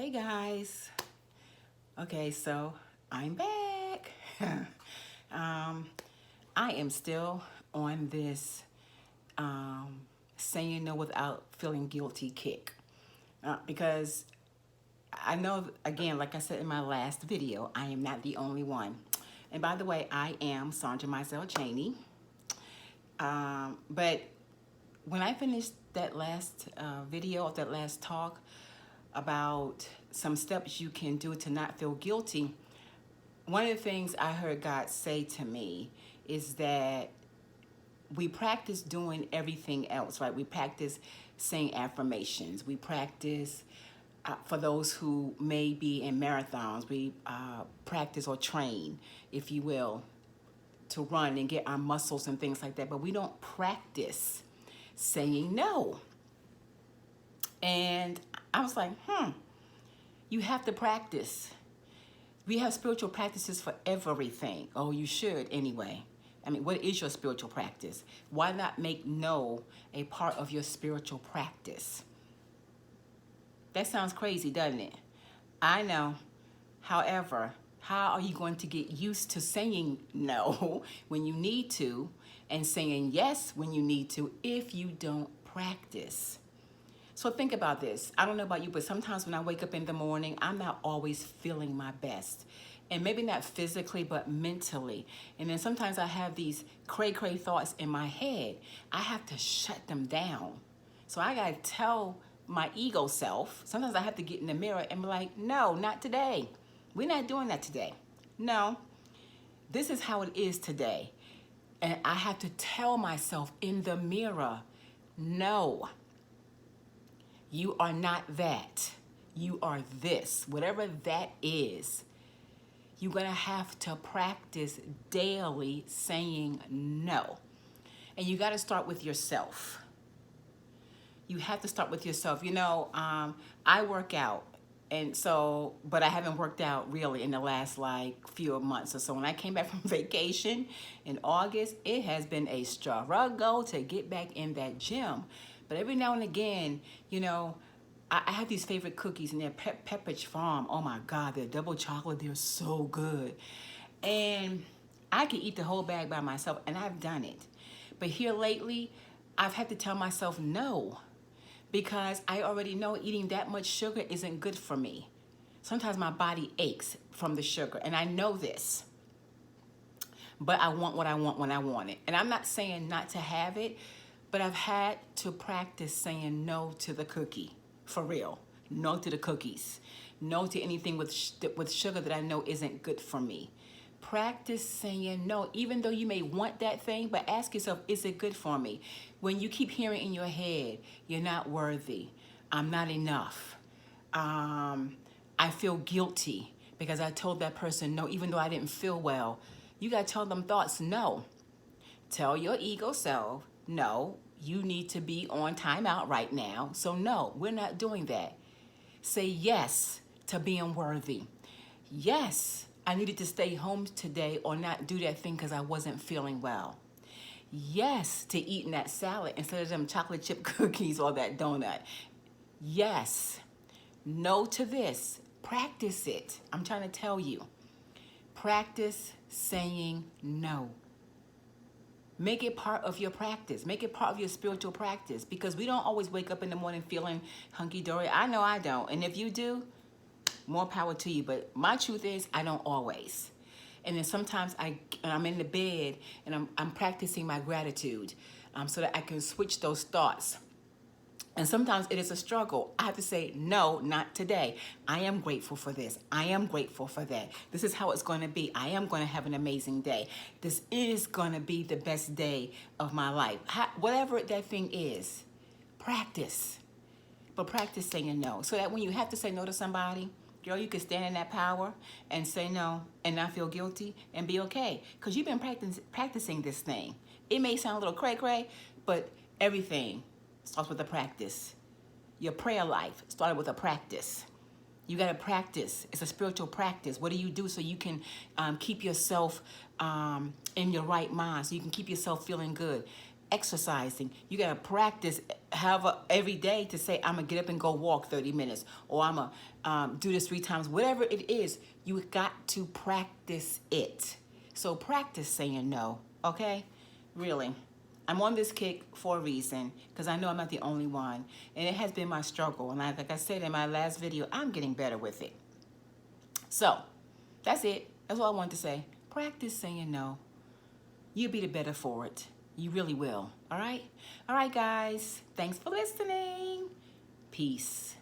Hey guys. Okay, so I'm back. I am still on this saying no without feeling guilty kick. Because I know, again, like I said in my last video, I am not the only one. And by the way, I am Sandra Mizell Cheney. But when I finished that last video, that last talk about some steps you can do to not feel guilty, one of the things I heard God say to me is that we practice doing everything else, right? We practice saying affirmations. We practice, for those who may be in marathons, we practice or train, if you will, to run and get our muscles and things like that. But we don't practice saying no. And I was like, you have to practice. We have spiritual practices for everything. Oh, you should anyway. I mean, what is your spiritual practice? Why not make no a part of your spiritual practice? That sounds crazy, doesn't it? I know. However, how are you going to get used to saying no when you need to and saying yes when you need to if you don't practice? So think about this. I don't know about you, but sometimes when I wake up in the morning, I'm not always feeling my best. And maybe not physically, but mentally. And then sometimes I have these cray-cray thoughts in my head. I have to shut them down. So I gotta tell my ego self, sometimes I have to get in the mirror and be like, no, not today. We're not doing that today. No, this is how it is today. And I have to tell myself in the mirror, no. You are not that. You are this. Whatever that is, you're going to have to practice daily saying no. And you got to start with yourself. You have to start with yourself. You know, I work out. And so, but I haven't worked out really in the last few months or so. When I came back from vacation in August, it has been a struggle to get back in that gym. But every now and again, you know, I have these favorite cookies, and they're Pepperidge Farm. Oh my God, they're double chocolate. They're so good. And I could eat the whole bag by myself, and I've done it. But here lately, I've had to tell myself no, because I already know eating that much sugar isn't good for me. Sometimes my body aches from the sugar, and I know this. But I want what I want when I want it. And I'm not saying not to have it, but I've had to practice saying no to the cookie, for real. No to the cookies. No to anything with sugar that I know isn't good for me. Practice saying no, even though you may want that thing, but ask yourself, is it good for me? When you keep hearing in your head, you're not worthy, I'm not enough, I feel guilty because I told that person no, even though I didn't feel well. You got to tell them thoughts no. Tell your ego self, no, you need to be on timeout right now. So no, we're not doing that. Say yes to being worthy. Yes, I needed to stay home today or not do that thing because I wasn't feeling well. Yes to eating that salad instead of them chocolate chip cookies or that donut. Yes. No to this. Practice it. I'm trying to tell you. Practice saying no. Make it part of your practice. Make it part of your spiritual practice, because we don't always wake up in the morning feeling hunky-dory. I know I don't. And if you do, more power to you. But my truth is, I don't always. And then sometimes I'm in the bed and I'm practicing my gratitude so that I can switch those thoughts. And sometimes it is a struggle. I have to say, no, not today. I am grateful for this. I am grateful for that. This is how it's going to be. I am going to have an amazing day. This is going to be the best day of my life. Whatever that thing is, practice. But practice saying no. So that when you have to say no to somebody, girl, you can stand in that power and say no and not feel guilty and be okay. Because you've been practicing this thing. It may sound a little cray-cray, but everything starts with a practice. Your prayer life started with a practice. You got to practice. It's a spiritual practice. What do you do so you can keep yourself in your right mind, so you can keep yourself feeling good? exercising. You got to practice every day to say, I'm going to get up and go walk 30 minutes, or I'm going to do this 3 times. Whatever it is, you got to practice it. So practice saying no, okay? Really. I'm on this kick for a reason, because I know I'm not the only one. And it has been my struggle. And like I said in my last video, I'm getting better with it. So that's it. That's all I wanted to say. Practice saying no. You'll be the better for it. You really will. All right? All right, guys. Thanks for listening. Peace.